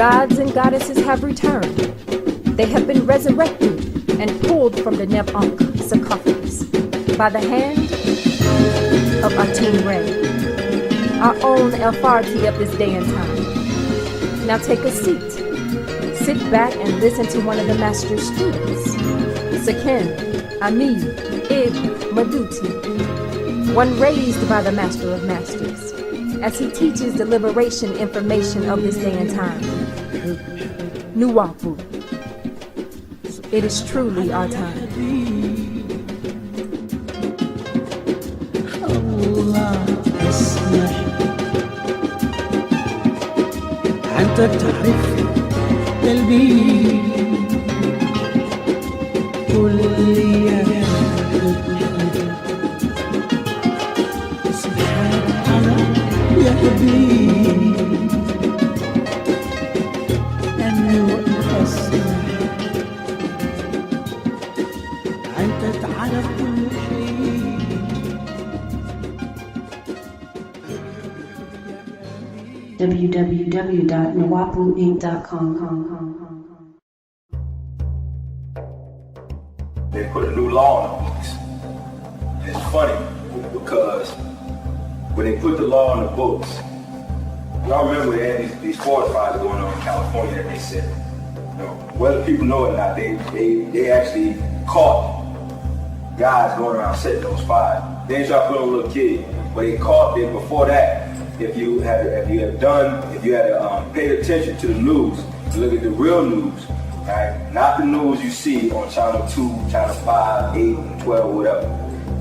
gods and goddesses have returned. They have been resurrected and pulled from the Ankh sarcophagus by the hand of Atum Ray, our own authority of this day and time. Now take a seat. Sit back and listen to one of the master's students, Sakin Amid Ibn Maduti, one raised by the Master of Masters, as he teaches the liberation information of this day and time. Nuwapu. It is truly our time. أنت تعرف قلبي قل لي يا سبحان الله يا حبيبي أنه أسمع أنت تعرف كل شيء. www.nwapuinc.com. They put a new law on the books. And it's funny because when they put the law on the books, y'all remember they had these forest fires going on in California that they said, whether people know it or not, they actually caught guys going around setting those fires. They didn't try to put on a little kid, but they caught them before that. If you had paid attention to the news, look at the real news, right? Not the news you see on Channel 2, Channel 5, 8, and 12, whatever.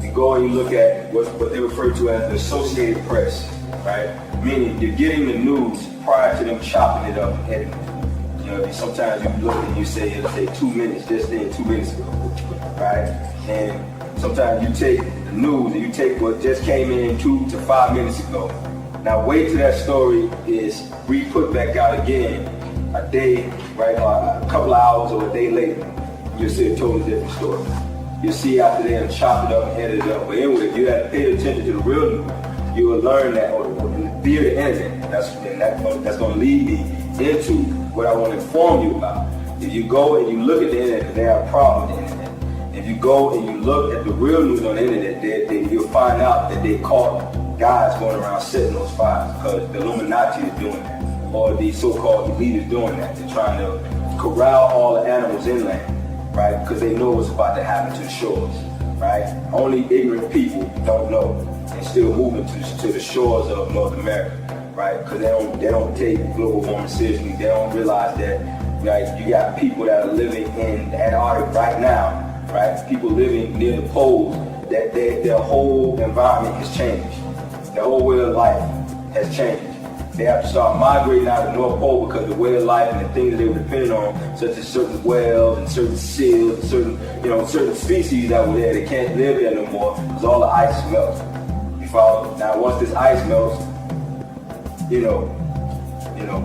You go and you look at what they refer to as the Associated Press, right? Meaning you're getting the news prior to them chopping it up and editing it. Sometimes you look and you say, it'll take 2 minutes, just then 2 minutes ago, right? And sometimes you take the news and you take what just came in 2 to 5 minutes ago. Now wait till that story is re-put back out again a day, right, or a couple of hours or a day later. You'll see a totally different story. You'll see after they chop it up and edit it up. But anyway, if you had to pay attention to the real news, you will learn that, or via the internet. That's going to lead me into what I want to inform you about. If you go and you look at the internet, because they have a problem with the internet. If you go and you look at the real news on the internet, you'll find out that they caught guys going around setting those fires because the Illuminati is doing that, or the so-called elite is doing that. They're trying to corral all the animals inland, right? Because they know what's about to happen to the shores, right? Only ignorant people don't know and still moving to the shores of North America, right? Because they don't take global warming seriously. They don't realize that, right? You got people that are living in Antarctica right now, right? People living near the poles, that their whole environment has changed. Their whole way of life has changed. They have to start migrating out of the North Pole because the way of life and the things they were depending on, such as certain whales and certain seals, and certain species that were there, they can't live there no more because all the ice melts. You follow? Now once this ice melts,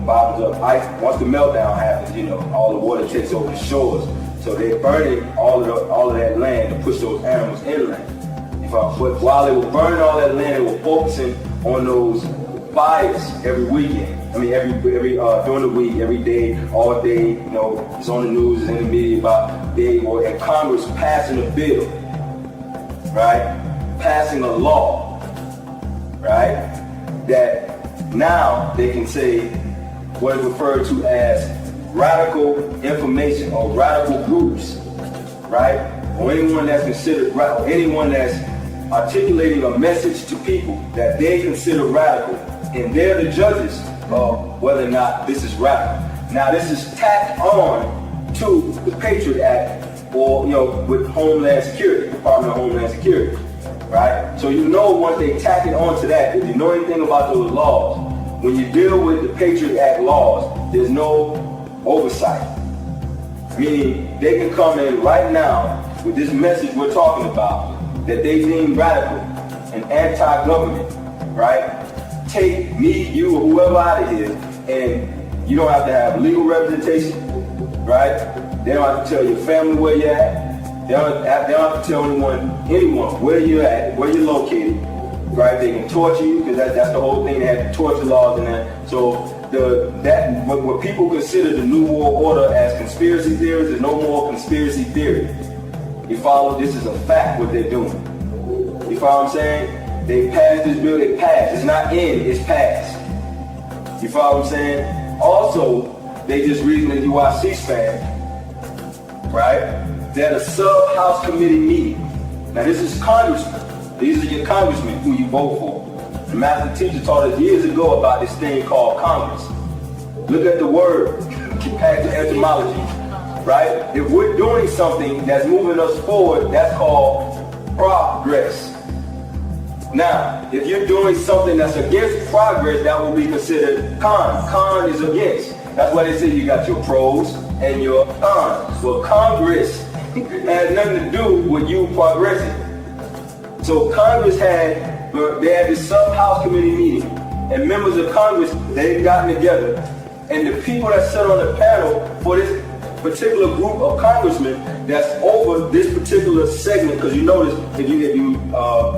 bottoms up ice. Once the meltdown happens, all the water takes over the shores. So they're burning all of that land to push those animals inland. But while they were burning all that land, they were focusing on those fires every weekend. I mean, every during the week, every day, all day. It's on the news, it's in the media about they were in Congress passing a bill, right? Passing a law, right? That now they can say what is referred to as radical information or radical groups, right? Or anyone that's considered radical, anyone that's articulating a message to people that they consider radical, and they're the judges of whether or not this is radical. Now this is tacked on to the Patriot Act, or with Homeland Security, Department of Homeland Security, right? So once they tack it onto that, if you know anything about those laws, when you deal with the Patriot Act laws, there's no oversight. Meaning they can come in right now with this message we're talking about that they deem radical and anti-government, right? Take me, you, or whoever out of here, and you don't have to have legal representation, right? They don't have to tell your family where you're at. They don't have to tell anyone where you're at, where you're located, right? They can torture you, because that's the whole thing. They have torture laws in that. So what people consider the New World Order as conspiracy theories, there's no more conspiracy theory. You follow? This is a fact what they're doing. You follow what I'm saying? They passed this bill, it passed. It's not in, it's passed. You follow what I'm saying? Also, they just recently, you watch C-SPAN, right? They had a sub-house committee meeting. Now this is congressmen. These are your congressmen who you vote for. The master teacher taught us years ago about this thing called Congress. Look at the word, at the etymology, right? If we're doing something that's moving us forward, that's called progress. Now, if you're doing something that's against progress, that will be considered con. Con is against. That's why they say you got your pros and your cons. Well, Congress has nothing to do with you progressing. So Congress had this sub-house committee meeting, and members of Congress, they've gotten together, and the people that sit on the panel for this particular group of congressmen that's over this particular segment, because you notice, if you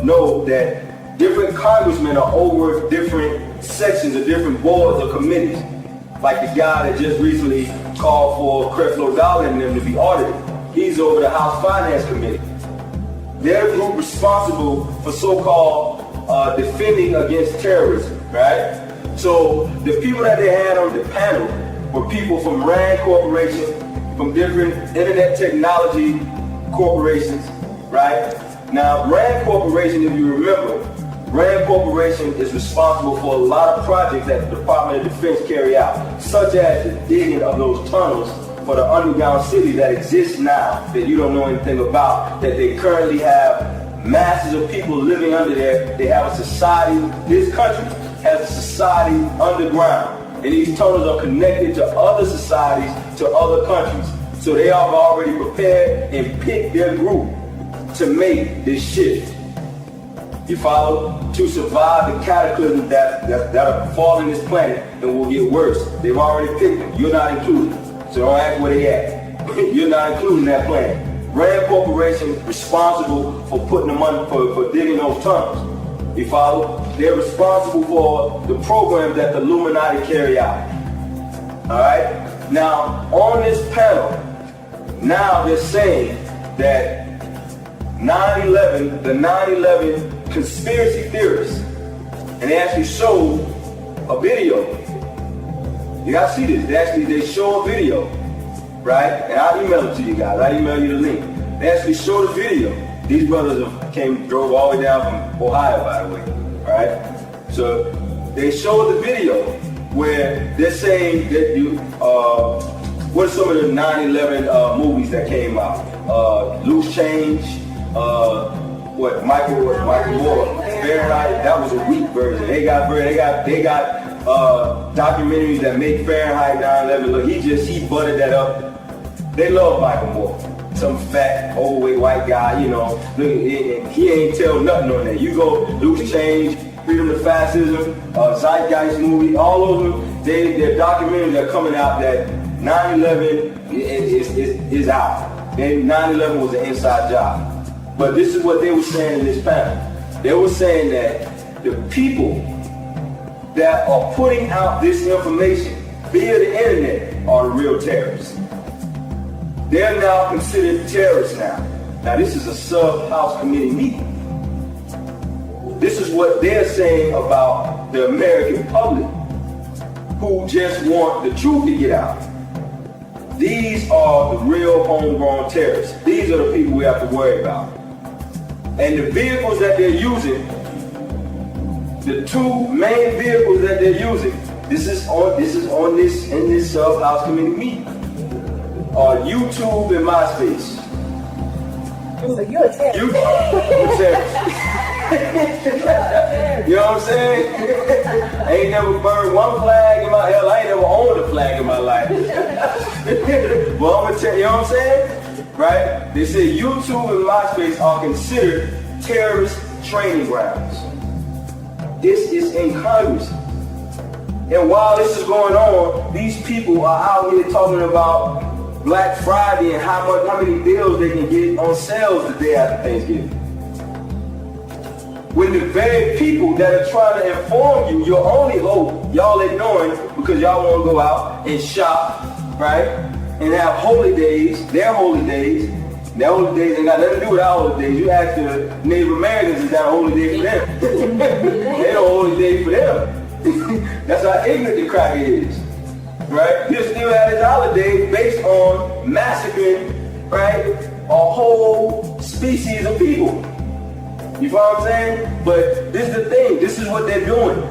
know that different congressmen are over different sections or different boards or committees, like the guy that just recently called for Creflo Dollar and them to be audited. He's over the House Finance Committee. They're the group responsible for so-called defending against terrorism, right? So the people that they had on the panel were people from RAND Corporation, from different internet technology corporations, right? Now, RAND Corporation, if you remember, RAND Corporation is responsible for a lot of projects that the Department of Defense carry out, such as the digging of those tunnels for the underground city that exists now, that you don't know anything about, that they currently have masses of people living under there. They have a society, this country has a society underground. And these tunnels are connected to other societies, to other countries. So they have already prepared and picked their group to make this shift. You follow? To survive the cataclysm that are falling this planet and will get worse. They've already picked them. You're not included. So don't ask where they at. You're not including that plan. RAND Corporation responsible for putting the money for digging those tunnels. You follow? They're responsible for the programs that the Illuminati carry out. Alright? Now, on this panel, now they're saying that 9/11, the 9/11 conspiracy theorists, and they actually showed a video. You gotta see this. They show a video, right? And I'll email it to you guys. I'll email you the link. They actually showed a video. These brothers drove all the way down from Ohio, by the way, right? So they showed the video where they're saying that what are some of the 9/11 movies that came out? Loose Change, Michael Moore, Fahrenheit. That was a weak version. They got documentaries that make Fahrenheit 9/11 look. He buttered that up. They love Michael Moore. Some fat, overweight white guy, you know. He ain't tell nothing on that. You go Loose Change, Freedom to Fascism, Zeitgeist movie, all of them, they're documentaries that are coming out that 9/11 is out. 9/11 was an inside job. But this is what they were saying in this panel. They were saying that the people that are putting out this information via the internet are the real terrorists. They're now considered terrorists now. Now this is a sub-house committee meeting. This is what they're saying about the American public who just want the truth to get out. These are the real homegrown terrorists. These are the people we have to worry about. And the vehicles that they're using, the two main vehicles that they're using, this is on this sub-house committee meeting, are YouTube and MySpace. So you're a terrorist. You know what I'm saying? I ain't never burned one flag in my hell. I ain't never owned a flag in my life. Well, I'm gonna tell you know what I'm saying? Right? They say YouTube and MySpace are considered terrorist training grounds. This is in Congress. And while this is going on, these people are out here talking about Black Friday and how many bills they can get on sales the day after Thanksgiving. When the very people that are trying to inform you, your only hope, y'all ignoring born because y'all want to go out and shop, right? And have holy days, their holy days. Their holy days ain't got nothing to do with our holy days. You ask the Native Americans, is that a holy day for them? They ain't no holy day for them. That's how ignorant the cracker is, right? He still had his holiday based on massacring, right, a whole species of people. You follow what I'm saying? But this is the thing. This is what they're doing.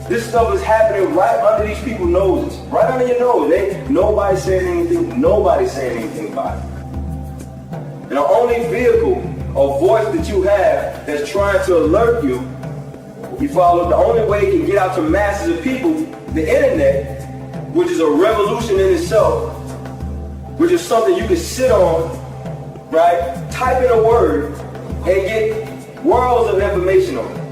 This stuff is happening right under these people's noses. Right under your nose. Nobody's saying anything. Nobody's saying anything about it. And the only vehicle or voice that you have that's trying to alert you, you follow, the only way it can get out to masses of people, the internet, which is a revolution in itself, which is something you can sit on, right, type in a word, and get worlds of information on it.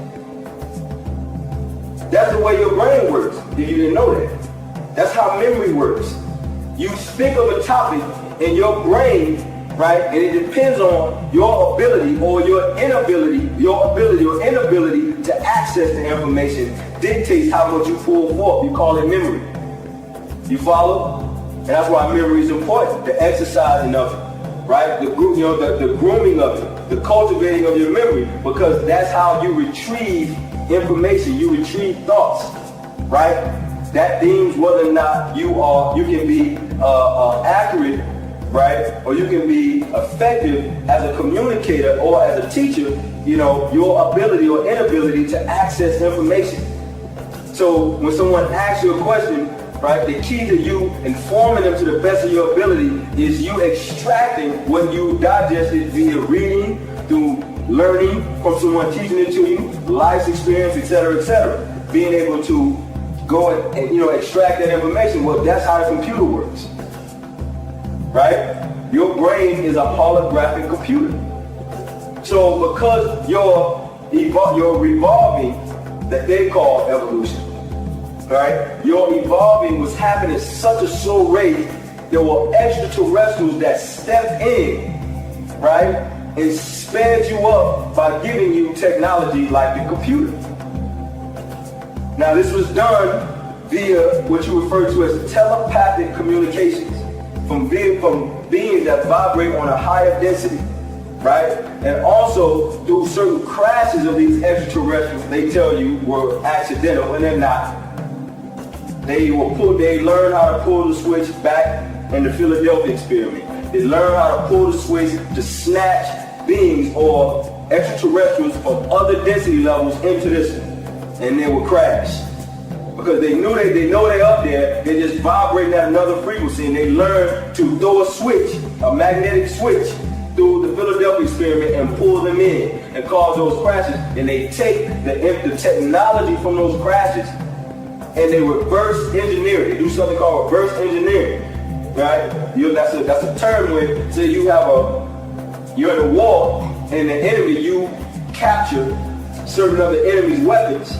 That's the way your brain works, if you didn't know that. That's how memory works. You think of a topic in your brain, right, and it depends on your ability or your inability, or inability to access the information dictates how much you pull forth. You call it memory. You follow? And that's why memory is important, the exercising of it, right? The grooming of it, the cultivating of your memory, because that's how you retrieve information, you retrieve thoughts, right? That deems whether or not you can be accurate, right? Or you can be effective as a communicator or as a teacher, your ability or inability to access information. So when someone asks you a question, right, the key to you informing them to the best of your ability is you extracting what you digested via reading, through learning from someone teaching it to you, life's experience, etc., being able to go and extract that information. Well, that's how a computer works, right? Your brain is a holographic computer. So because you're revolving, that they call evolution, right? Your evolving was happening at such a slow rate, there were extraterrestrials that stepped in, right, and sped you up by giving you technology like the computer. Now this was done via what you refer to as telepathic communications from beings that vibrate on a higher density, right? And also through certain crashes of these extraterrestrials they tell you were accidental, and they're not. They learned how to pull the switch back in the Philadelphia experiment. They learned how to pull the switch to snatch beings or extraterrestrials from other density levels into this, and they will crash. Because they know they're up there, they just vibrate at another frequency, and they learn to throw a switch, a magnetic switch, through the Philadelphia experiment and pull them in and cause those crashes. And they take the technology from those crashes and they reverse engineer it. They do something called reverse engineering, right? That's a term when, say you're in a war and the enemy, you capture certain of the enemy's weapons,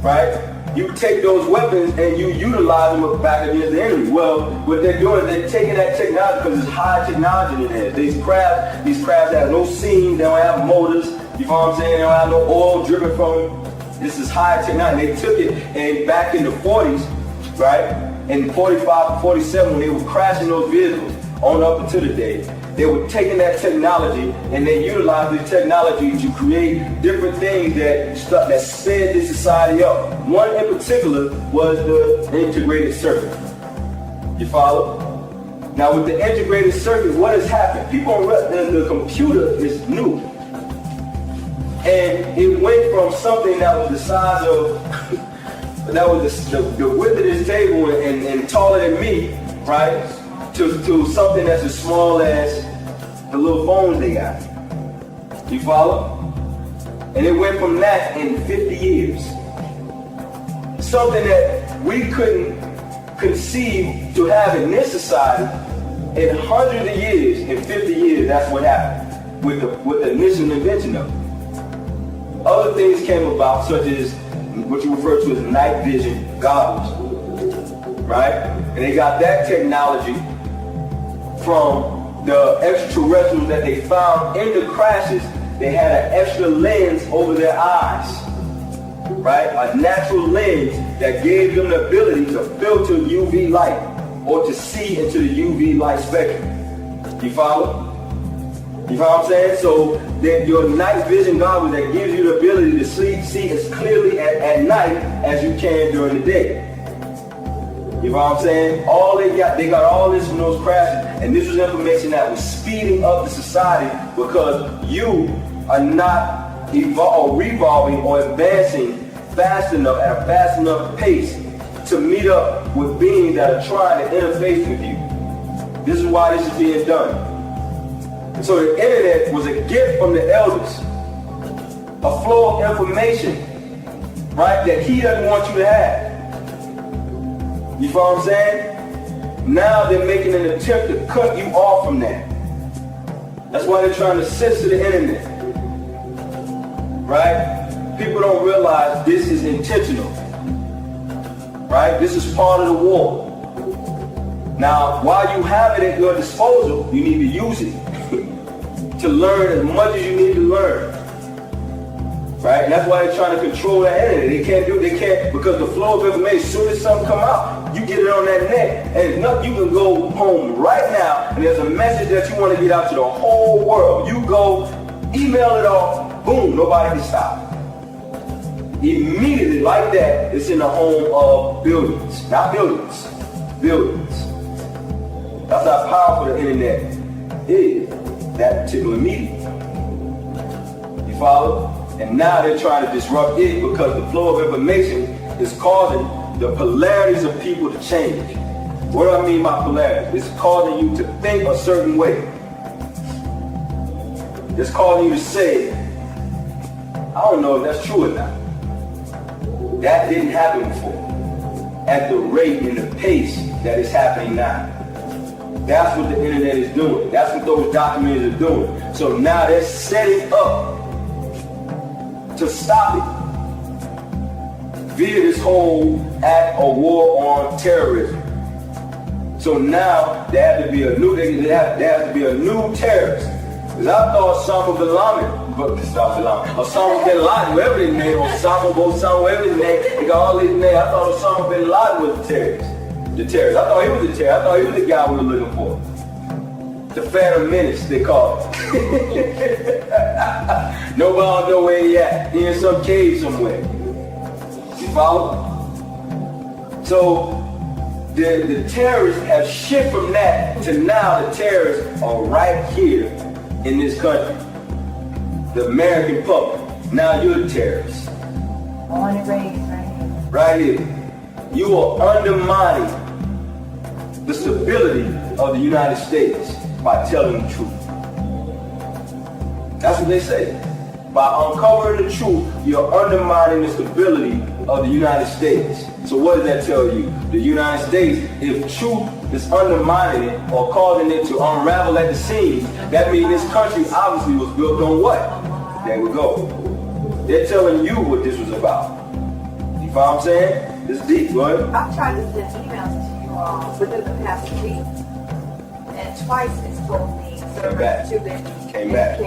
right? You take those weapons and you utilize them back against the enemy. Well, what they're doing is they're taking that technology, because it's high technology in there. These crafts have no seams, they don't have motors, you know what I'm saying? They don't have no oil dripping from them. This is high technology. They took it, and back in the 40s, right? In 45 to 47, when they were crashing those vehicles on up until the day, they were taking that technology and they utilized the technology to create different things that sped this society up. One in particular was the integrated circuit. You follow? Now with the integrated circuit, what has happened? The computer is new. And it went from something that was the size of, that was the width of this table and taller than me, right? To something that's as small as the little phones they got. You follow? And it went from that in 50 years. Something that we couldn't conceive to have in this society in hundreds of years, in 50 years, that's what happened with the initial invention of it. Other things came about, such as what you refer to as night vision goggles, right? And they got that technology from the extraterrestrials that they found in the crashes. They had an extra lens over their eyes, right? A natural lens that gave them the ability to filter UV light or to see into the UV light spectrum. You follow? You follow what I'm saying? So that your night vision goggles that gives you the ability to see as clearly at night as you can during the day. You know what I'm saying? They got all this from those crashes, and this was information that was speeding up the society because you are not revolving or advancing fast enough at a fast enough pace to meet up with beings that are trying to interface with you. This is why this is being done. So the internet was a gift from the elders, a flow of information, right, that he doesn't want you to have. You follow what I'm saying? Now they're making an attempt to cut you off from that. That's why they're trying to censor the internet. Right? People don't realize this is intentional. Right? This is part of the war. Now, while you have it at your disposal, you need to use it to learn as much as you need to learn. Right? And that's why they're trying to control the internet. They can't, because the flow of information, as soon as something come out, you get it on that net, and you can go home right now, and there's a message that you want to get out to the whole world. You go, email it off, boom, nobody can stop it. Immediately, like that, it's in the home of billions. Not billions, billions. That's how powerful the internet is, that particular medium. You follow? And now they're trying to disrupt it because the flow of information is causing the polarities of people to change. What do I mean by polarity? It's causing you to think a certain way. It's causing you to say, I don't know if that's true or not. That didn't happen before. At the rate and the pace that is happening now. That's what the internet is doing. That's what those documentaries are doing. So now they're setting up to stop it via this whole act of war on terrorism. So now there has to be a new terrorist. Because I thought Osama bin Laden, whatever his name, Osama, whatever his name, they got all these names. I thought Osama bin Laden was the terrorist. I thought he was the terrorist. I thought he was the guy we were looking for. The Phantom Menace, they call it. Nobody know where he at. He in some cave somewhere. You follow? So the terrorists have shifted from that to now the terrorists are right here in this country. The American public. Now you're the terrorist. Born and raised right here. Right here. You are undermining the stability of the United States by telling the truth. That's what they say. By uncovering the truth, you're undermining the stability of the United States. So what does that tell you? The United States, if truth is undermining it or causing it to unravel at the seams, that means this country obviously was built on what? There we go. They're telling you what this was about. You follow what I'm saying? It's deep, right? I've tried to send emails to you all within the past week, and twice it's told me servers too busy. Came back.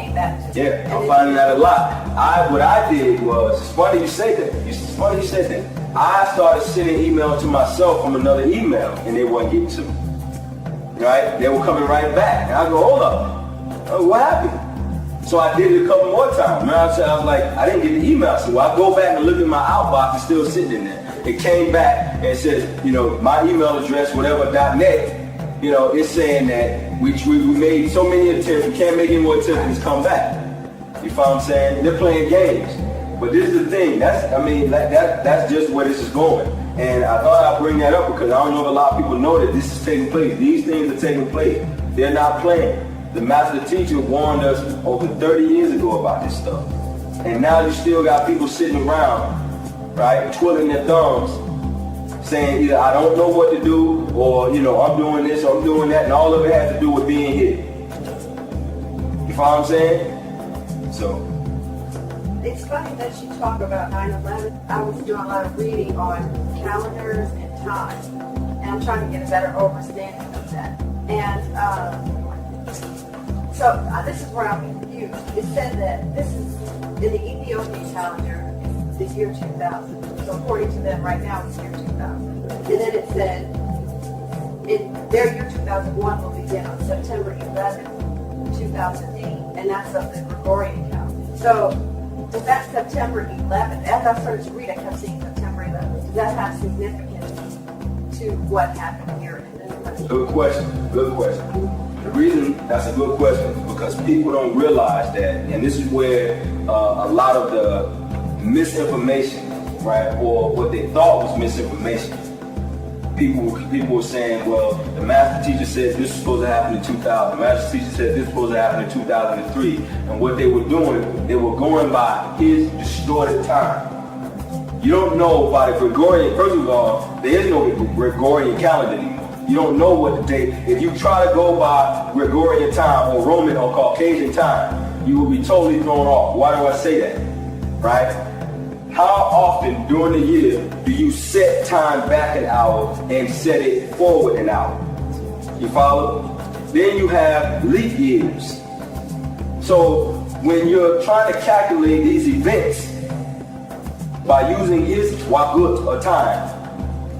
Yeah, I'm finding that a lot. What I did was, it's funny you say that. I started sending emails to myself from another email, and they weren't getting to me. Right? They were coming right back. And I go, hold up. What happened? So I did it a couple more times. Remember I was like, I didn't get the email. So I go back and look at my outbox, it's still sitting in there. It came back and it says, my email address, whatever, .net, it's saying that we made so many attempts, we can't make any more attempts, and it's come back. You follow what I'm saying? They're playing games. But this is the thing, that's just where this is going. And I thought I'd bring that up because I don't know if a lot of people know that this is taking place. These things are taking place. They're not playing. The master teacher warned us over 30 years ago about this stuff. And now you still got people sitting around, right, twiddling their thumbs, saying either I don't know what to do, or I'm doing this or I'm doing that, and all of it has to do with being here. You follow what I'm saying? So it's funny that you talk about 9/11. I was doing a lot of reading on calendars and time, and I'm trying to get a better understanding of that. And so this is where I'm confused. It said that this is in the Ethiopian calendar, the year 2000. So according to them, right now it's year 2000. And then it said, their year 2001 will begin on September 11th, 2008, and that's of the Gregorian calendar. So does that September 11th, as I started to read, I kept seeing September 11th. Does that have significance to what happened here in this country? Good question. Good question. The reason that's a good question is because people don't realize that, and this is where a lot of the misinformation, right, or what they thought was misinformation. People were saying, well, the master teacher said this was supposed to happen in 2000. The master teacher said this was supposed to happen in 2003. And what they were doing, they were going by his distorted time. You don't know by the Gregorian, first of all, there is no Gregorian calendar anymore. You don't know what the date. If you try to go by Gregorian time or Roman or Caucasian time, you will be totally thrown off. Why do I say that? Right? How often during the year do you set time back an hour and set it forward an hour? You follow? Then you have leap years. So when you're trying to calculate these events by using his wakut or time,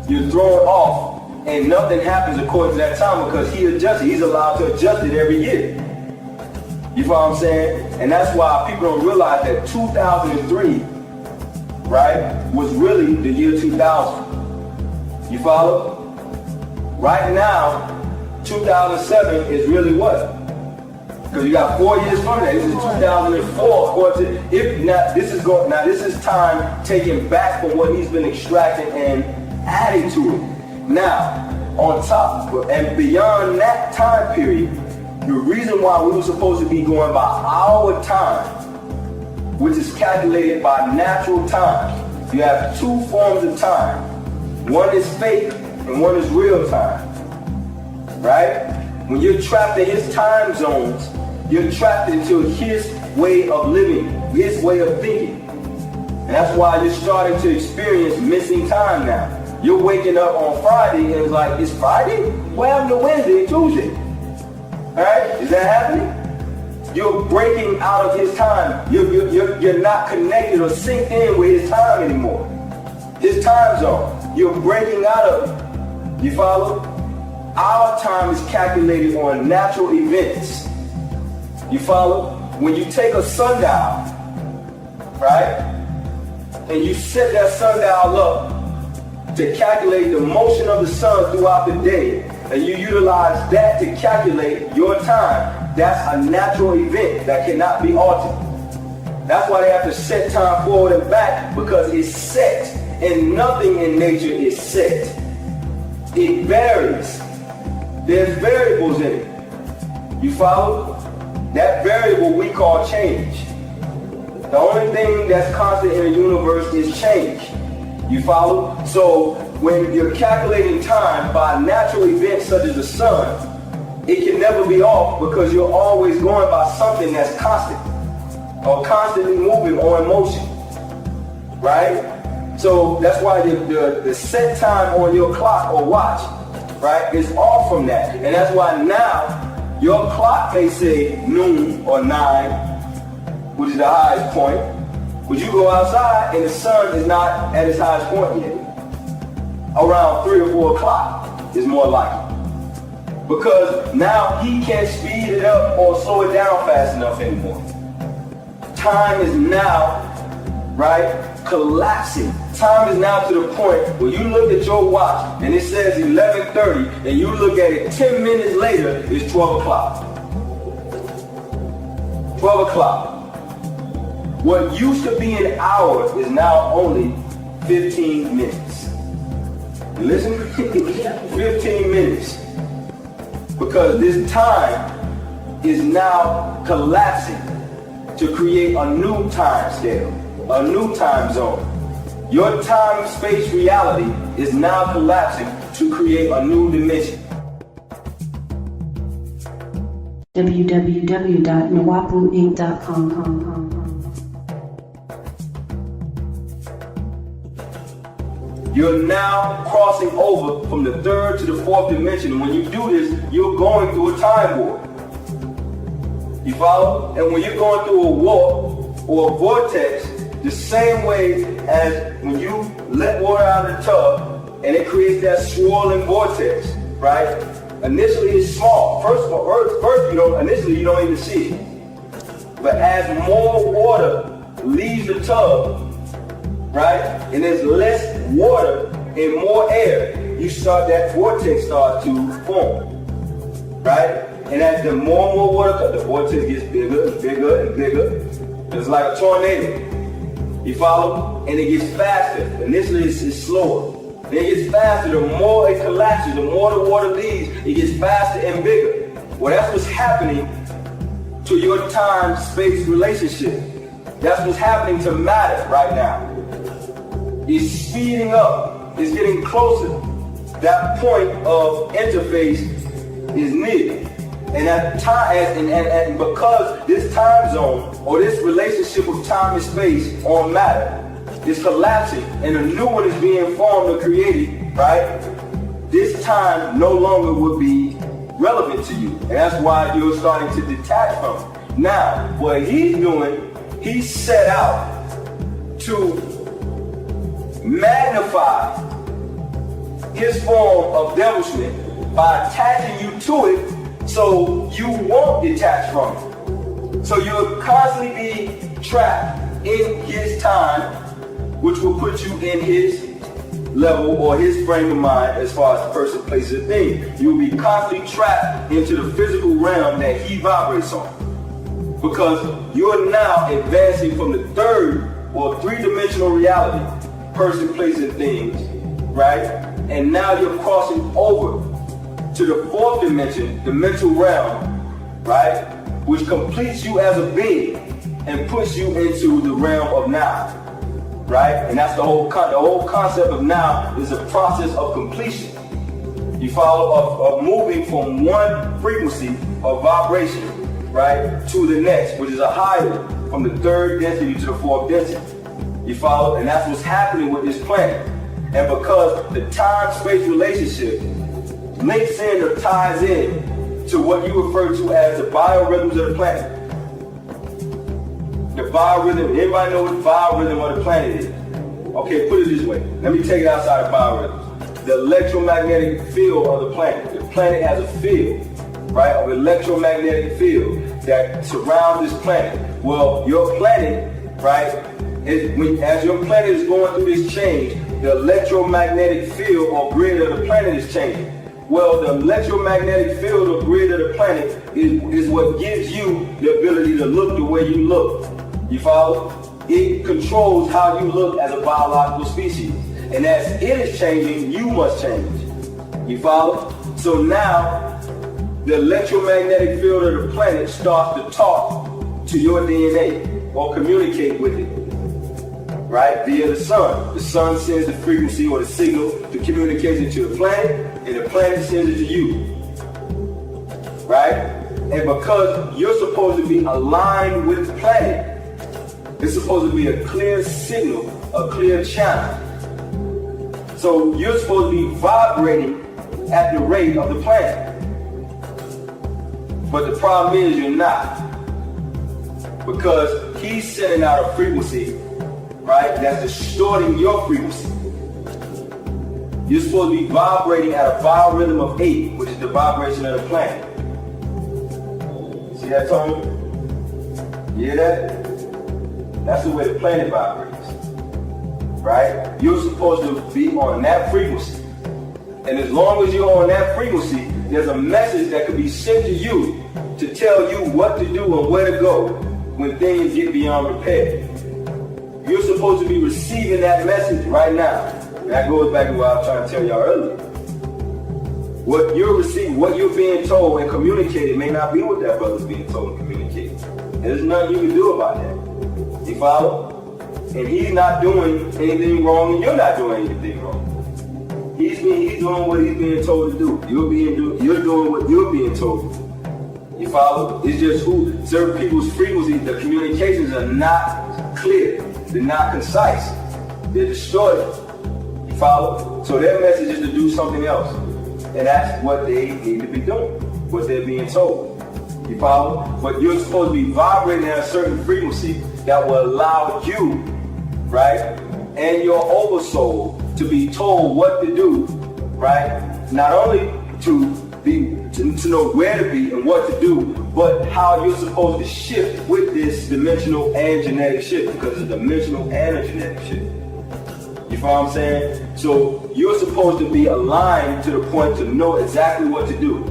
you're thrown off and nothing happens according to that time because he adjusts it. He's allowed to adjust it every year. You follow what I'm saying? And that's why people don't realize that 2003, right, was really the year 2000. You follow? Right now, 2007 is really what? Because you got 4 years from that. This is 2004. According to, if not, this is time taken back from what he's been extracting and adding to it. Now, on top and beyond that time period, the reason why we were supposed to be going by our time, which is calculated by natural time. You have two forms of time. One is fake and one is real time. Right? When you're trapped in his time zones, you're trapped into his way of living, his way of thinking. And that's why you're starting to experience missing time now. You're waking up on Friday and it's like, it's Friday? What happened to Wednesday and Tuesday? Alright? Is that happening? You're breaking out of his time. You're not connected or synced in with his time anymore. His time zone. You're breaking out of it. You follow? Our time is calculated on natural events. You follow? When you take a sundial, right? And you set that sundial up to calculate the motion of the sun throughout the day, and you utilize that to calculate your time, that's a natural event that cannot be altered. That's why they have to set time forward and back, because it's set, and nothing in nature is set. It varies. There's variables in it. You follow? That variable we call change. The only thing that's constant in the universe is change. You follow? So when you're calculating time by natural events such as the sun, it can never be off because you're always going by something that's constant or constantly moving or in motion. Right? So that's why the set time on your clock or watch, right, is off from that. And that's why now your clock may say noon or 9, which is the highest point. But you go outside and the sun is not at its highest point yet. Around 3 or 4 o'clock is more likely. Because now he can't speed it up or slow it down fast enough anymore. Time is now, right, collapsing. Time is now to the point where you look at your watch and it says 11:30 and you look at it 10 minutes later, it's 12 o'clock. 12 o'clock. What used to be an hour is now only 15 minutes. You listen? 15 minutes. Because this time is now collapsing to create a new time scale, a new time zone. Your time-space reality is now collapsing to create a new dimension. www.nwapuinc.com. You're now crossing over from the 3rd to the 4th dimension. When you do this, you're going through a time warp. You follow? And when you're going through a warp or a vortex, the same way as when you let water out of the tub and it creates that swirling vortex, right? Initially it's small. First initially you don't even see it. But as more water leaves the tub, right, and there's less water and more air, that vortex starts to form, right? And as the more and more water comes, the vortex gets bigger and bigger and bigger. It's like a tornado. You follow? And it gets faster. Initially it's slower. Then it gets faster. The more it collapses, the more the water leaves, it gets faster and bigger. Well, that's what's happening to your time-space relationship. That's what's happening to matter right now. It's speeding up. It's getting closer. That point of interface is near. And at time, and because this time zone or this relationship of time and space on matter is collapsing and a new one is being formed or created, right? This time no longer would be relevant to you. And that's why you're starting to detach from it. Now, what he's doing, he set out to magnify his form of devilment by attaching you to it so you won't detach from it. So you'll constantly be trapped in his time, which will put you in his level or his frame of mind as far as person, place, and thing. You'll be constantly trapped into the physical realm that he vibrates on. Because you're now advancing from the third or three-dimensional reality, person, place, and things, right? And now you're crossing over to the fourth dimension, the mental realm, right? Which completes you as a being and puts you into the realm of now, right? And that's the whole concept of now is a process of completion. You follow of moving from one frequency of vibration, right, to the next, which is a higher from the third density to the fourth density. You follow? And that's what's happening with this planet. And because the time-space relationship links in or ties in to what you refer to as the biorhythms of the planet. The biorhythm, everybody know what the biorhythm of the planet is. Okay, put it this way. Let me take it outside of biorhythms. The electromagnetic field of the planet. The planet has a field, right, of electromagnetic field that surrounds this planet. Well, your planet, right, as your planet is going through this change, the electromagnetic field or grid of the planet is changing. Well, the electromagnetic field or grid of the planet is what gives you the ability to look the way you look. You follow? It controls how you look as a biological species. And as it is changing, you must change. You follow? So now, the electromagnetic field of the planet starts to talk to your DNA or communicate with it, right, via the sun. The sun sends the frequency or the signal to communication to the planet, and the planet sends it to you, right? And because you're supposed to be aligned with the planet, it's supposed to be a clear signal, a clear channel. So you're supposed to be vibrating at the rate of the planet. But the problem is you're not. Because he's sending out a frequency, right, that's distorting your frequency. You're supposed to be vibrating at a biorhythm of 8, which is the vibration of the planet. See that, Tony? You hear that? That's the way the planet vibrates, right? You're supposed to be on that frequency. And as long as you're on that frequency, there's a message that could be sent to you to tell you what to do and where to go when things get beyond repair. You're supposed to be receiving that message right now. And that goes back to what I was trying to tell y'all earlier. What you're receiving, what you're being told and communicated may not be what that brother's being told and communicated. And there's nothing you can do about that. You follow? And he's not doing anything wrong and you're not doing anything wrong. He's doing what he's being told to do. You're doing what you're being told to do. You follow? It's just certain people's frequencies, the communications are not clear. They're not concise. They're distorted. You follow? So their message is to do something else. And that's what they need to be doing. What they're being told. You follow? But you're supposed to be vibrating at a certain frequency that will allow you, right, and your oversoul to be told what to do, right? Not only to know where to be and what to do, but how you're supposed to shift with this dimensional and genetic shift, because it's a dimensional and a genetic shift. You follow what I'm saying? So you're supposed to be aligned to the point to know exactly what to do.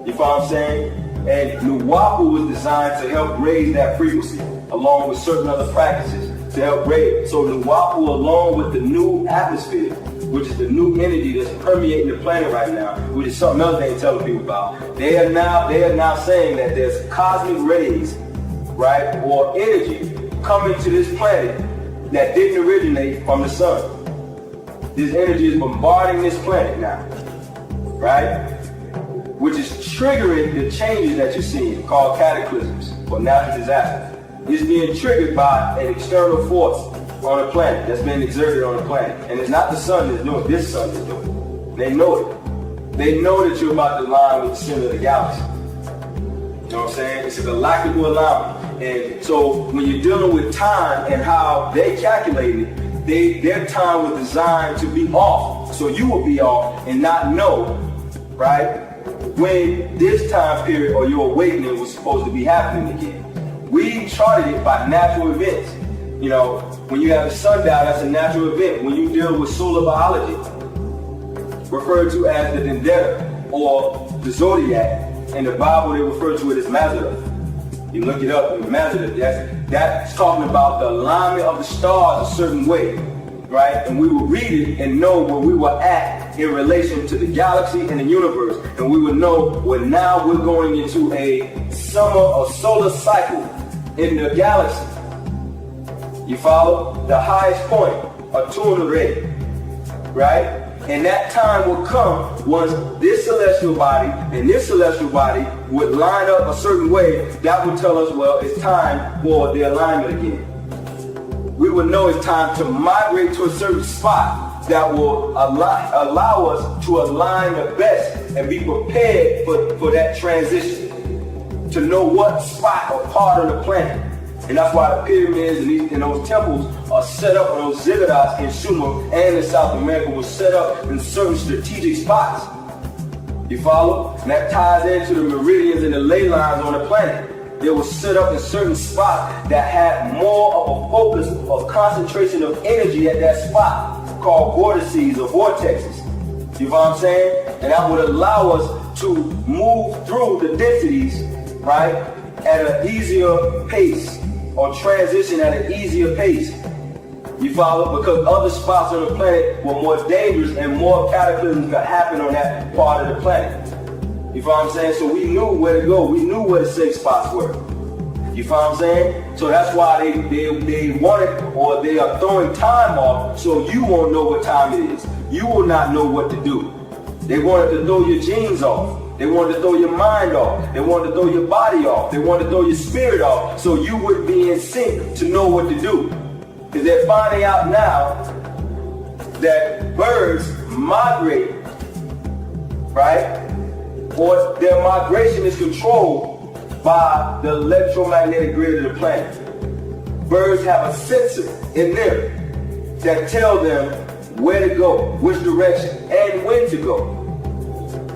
You follow what I'm saying? And NWPU was designed to help raise that frequency, along with certain other practices to help raise. So NWPU, along with the new atmosphere, which is the new energy that's permeating the planet right now, which is something else they ain't telling people about. They are now saying that there's cosmic rays, right, or energy coming to this planet that didn't originate from the sun. This energy is bombarding this planet now, right? Which is triggering the changes that you're seeing, called cataclysms or natural disasters. It's being triggered by an external force on the planet that's been exerted on the planet. And it's not the sun that's doing it, this sun is doing it. They know it. They know that you're about to align with the center of the galaxy. You know what I'm saying? It's a galactical alignment. And so when you're dealing with time and how they calculate it, their time was designed to be off. So you will be off and not know, right, when this time period or your awakening was supposed to be happening again. We charted it by natural events. You know, when you have a sundial, that's a natural event. When you deal with solar biology, referred to as the Dendera or the Zodiac, in the Bible they refer to it as Mazareth. You look it up, Mazareth, that's talking about the alignment of the stars a certain way, right? And we will read it and know where we were at in relation to the galaxy and the universe. And we will know when now we're going into a summer or solar cycle in the galaxy. You follow? The highest point, a tuna ray, right? And that time will come once this celestial body and this celestial body would line up a certain way. That would tell us, well, it's time for the alignment again. We would know it's time to migrate to a certain spot that will allow us to align the best and be prepared for that transition, to know what spot or part of the planet. And that's why the pyramids and those temples are set up, and those ziggurats in Sumer and in South America were set up in certain strategic spots. You follow? And that ties into the meridians and the ley lines on the planet. They were set up in certain spots that had more of a focus of concentration of energy at that spot, called vortices or vortexes. You know what I'm saying? And that would allow us to move through the densities, right, at an easier pace, or transition at an easier pace. You follow? Because other spots on the planet were more dangerous and more cataclysms could happen on that part of the planet. You follow what I'm saying? So we knew where to go. We knew where the safe spots were. You follow what I'm saying? So that's why they wanted, or they are throwing time off so you won't know what time it is. You will not know what to do. They wanted to throw your genes off. They wanted to throw your mind off. They wanted to throw your body off. They wanted to throw your spirit off so you would be in sync to know what to do. Because they're finding out now that birds migrate, right? Or their migration is controlled by the electromagnetic grid of the planet. Birds have a sensor in them that tell them where to go, which direction, and when to go.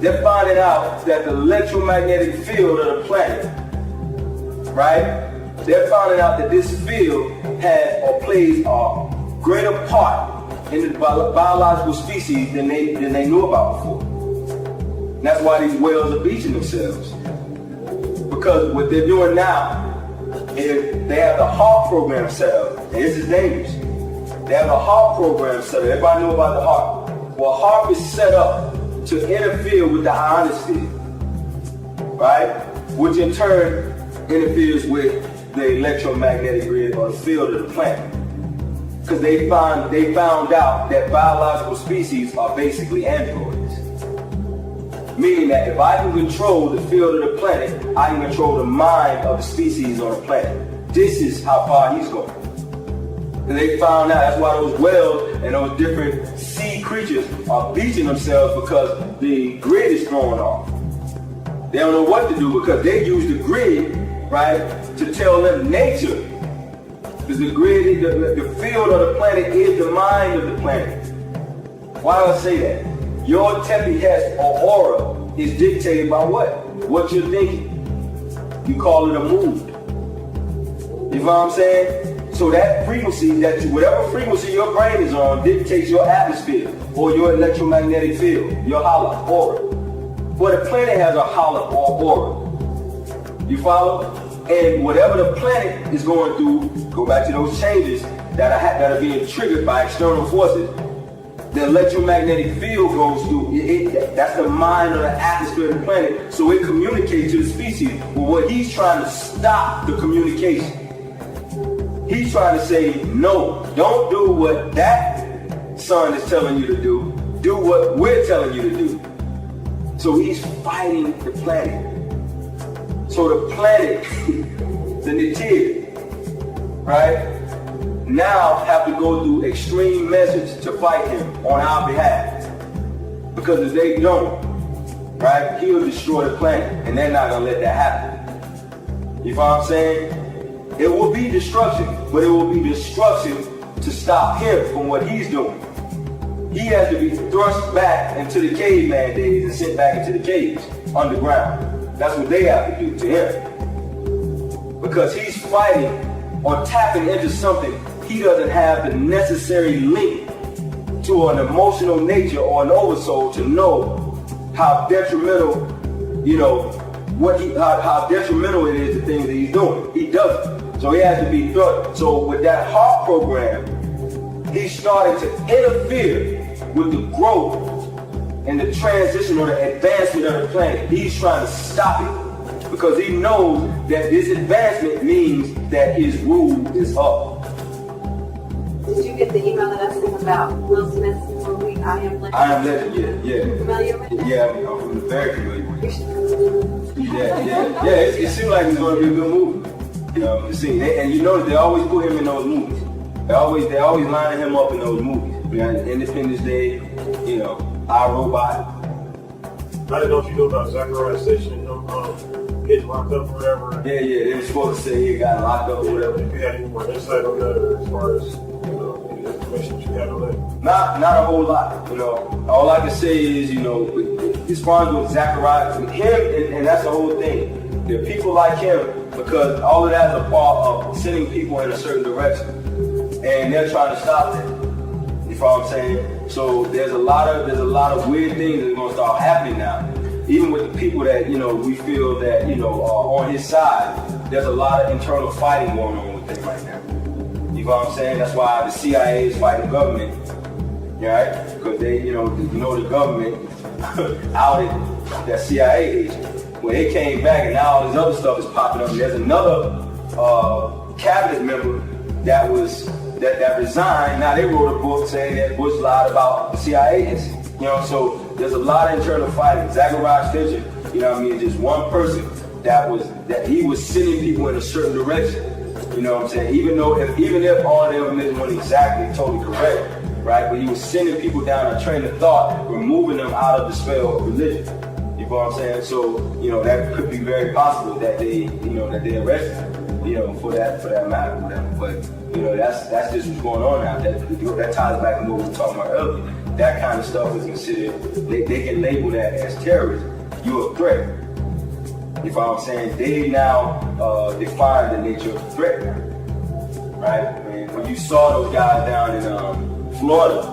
They're finding out that the electromagnetic field of the planet, right? They're finding out that this field has or plays a greater part in the biological species than they knew about before. And that's why these whales are beaching themselves. Because what they're doing now is they have the HARP program set up, and this is dangerous. They have the HARP program set up. Everybody know about the HARP. Well, HARP is set up to interfere with the ionosphere, right? Which in turn interferes with the electromagnetic grid or the field of the planet. Because they found out that biological species are basically androids. Meaning that if I can control the field of the planet, I can control the mind of the species on the planet. This is how far he's going. And they found out that's why those whales and those different sea creatures are beaching themselves, because the grid is thrown off. They don't know what to do because they use the grid, right, to tell them nature Because the grid, the field of the planet is the mind of the planet. Why do I say that? Your tepi or aura is dictated by what? What you're thinking. You call it a mood. You know what I'm saying? So that frequency, whatever frequency your brain is on, dictates your atmosphere or your electromagnetic field, your holla, aura. Well, the planet has a holla or aura. You follow? And whatever the planet is going through, go back to those changes that are being triggered by external forces. The electromagnetic field goes through. That's the mind of the atmosphere of the planet. So it communicates to the species. But what he's trying to stop the communication. He's trying to say, no, don't do what that sun is telling you to do. Do what we're telling you to do. So he's fighting the planet. So the planet, the natir, right, now have to go through extreme measures to fight him on our behalf. Because if they don't, right, he'll destroy the planet, and they're not going to let that happen. You know what I'm saying? It will be destruction, but it will be destruction to stop him from what he's doing. He has to be thrust back into the caveman days and sent back into the caves, underground. That's what they have to do to him. Because he's fighting or tapping into something he doesn't have the necessary link to an emotional nature or an oversoul to know how detrimental, how detrimental it is, the things that he's doing. He doesn't. So he has to be thrust. So with that heart program, he's starting to interfere with the growth and the transition or the advancement of the planet. He's trying to stop it because he knows that this advancement means that his rule is up. Did you get the email that I sent about Will Smith's movie, I Am Legend? I Am Legend, yeah. You familiar with it? Yeah, I'm very familiar with it. Yeah. It seems like it's going to be a good movie. And you notice they always put him in those movies. They always lining him up in those movies. Independence Day, iRobot. I didn't know if you knew about Zachariah Station, getting locked up or whatever. Yeah, they were supposed to say he got locked up or whatever. If you had any more insight on that as far as, any information that you had on that? Not a whole lot, All I can say is, as far as with Zachariah, with him, and that's the whole thing. There are people like him because all of that is a part of sending people in a certain direction. And they're trying to stop that. You know what I'm saying? So there's a lot of weird things that are going to start happening now. Even with the people that, we feel that, are on his side, there's a lot of internal fighting going on with him right now. You know what I'm saying? That's why the CIA is fighting the government, right? Because they, the government outed that CIA agent. When they came back and now all this other stuff is popping up. And there's another cabinet member that resigned. Now they wrote a book saying that Bush lied about the CIA agents. So there's a lot of internal fighting. Zachariah Station, just one person that he was sending people in a certain direction. You know what I'm saying? Even if all the information wasn't exactly totally correct, right? But he was sending people down a train of thought, removing them out of the spell of religion. You know what I'm saying? So, that could be very possible that they arrest him, for that matter, whatever. But, that's just what's going on now. That ties back to what we were talking about earlier. That kind of stuff is considered, they can label that as terrorism. You're a threat. You know what I'm saying? They now define the nature of the threat, right? And when you saw those guys down in Florida,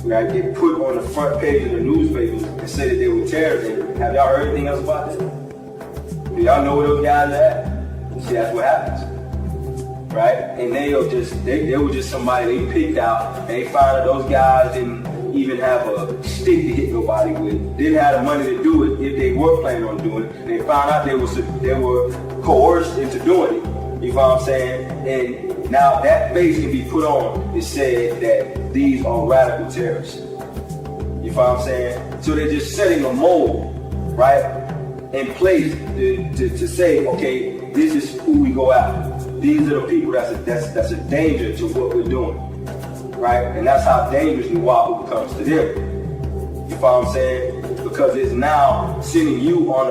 right, get put on the front page of the newspapers and say that they were terrorists. Have y'all heard anything else about this? Do y'all know where those guys are at? See, that's what happens, right? And they were just somebody they picked out, and they found out those guys didn't even have a stick to hit nobody with. Didn't have the money to do it if they were planning on doing it. And they found out they were coerced into doing it. You know what I'm saying? And now that face can be put on and said that these are radical terrorists. You know what I'm saying? So they're just setting a mold, right, in place to say, okay, this is who we go after. These are the people that's a danger to what we're doing, right? And that's how dangerous Nuwapu becomes to them. You know what I'm saying? Because it's now sending you on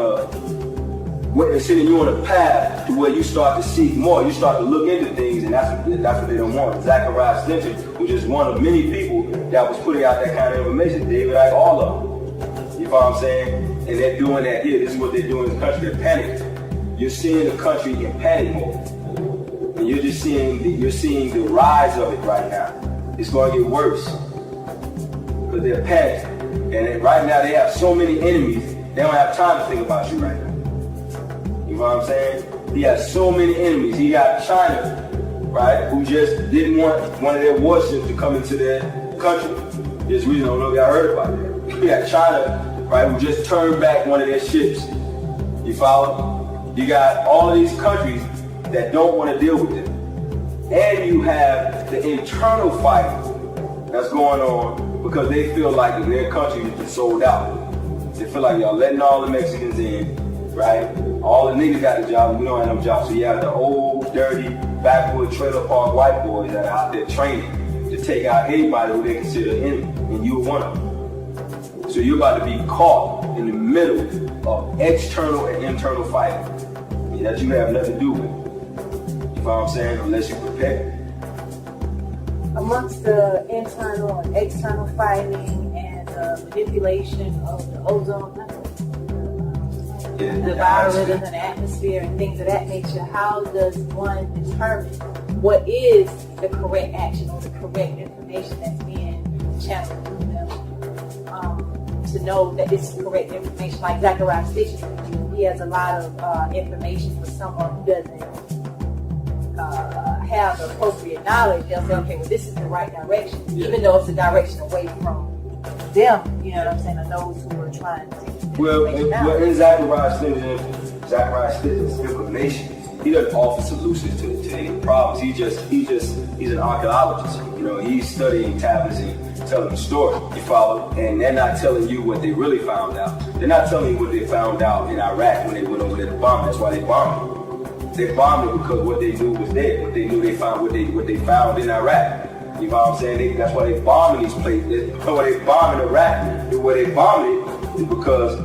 sending you on a path to where you start to seek more, you start to look into things, and that's what they don't want. Zachariah Stinson was just one of many people that was putting out that kind of information. David, like all of them. You know what I'm saying? And they're doing that here. This is what they're doing in the country. They're panicking. You're seeing the country in panic mode. And you're just seeing the rise of it right now. It's going to get worse. Because they're panicking. And right now they have so many enemies, they don't have time to think about you right now. You know what I'm saying? He has so many enemies. He got China, right, who just didn't want one of their warships to come into their country. This reason I don't know if y'all heard about that. You got China, right, who just turned back one of their ships. You follow? You got all of these countries that don't want to deal with it. And you have the internal fight that's going on because they feel like their country is just sold out. They feel like y'all letting all the Mexicans in, right? All the niggas got the job, we don't have no job. So you have the old, dirty, backwood trailer park white boys that are out there training to take out anybody who they consider an enemy, and you're one of them. So you're about to be caught in the middle of external and internal fighting that you have nothing to do with. You know what I'm saying? Unless you prepare. Amongst the internal and external fighting and manipulation of the ozone, the biorhythm and the atmosphere and things of that nature, how does one determine what is the correct action or the correct information that's being channeled through them to know that this is correct information? Like Zachariah Stinson, he has a lot of information for someone who doesn't have the appropriate knowledge. They'll say, okay, well, this is the right direction, even though it's a direction away from them, you know what I'm saying, and those who are trying to take the information out. In Zachariah Stinson's information, he doesn't offer solutions to any problems. He's an archaeologist. You know, he's studying tablets and telling the story. You follow? And they're not telling you what they really found out. They're not telling you what they found out in Iraq when they went over there to bomb. That's why they bombed it. They bombed it because what they knew was there. What they knew they found, what they found in Iraq. You know what I'm saying? That's why they bombing these places. That's why they bombing Iraq. The way they bombed it is because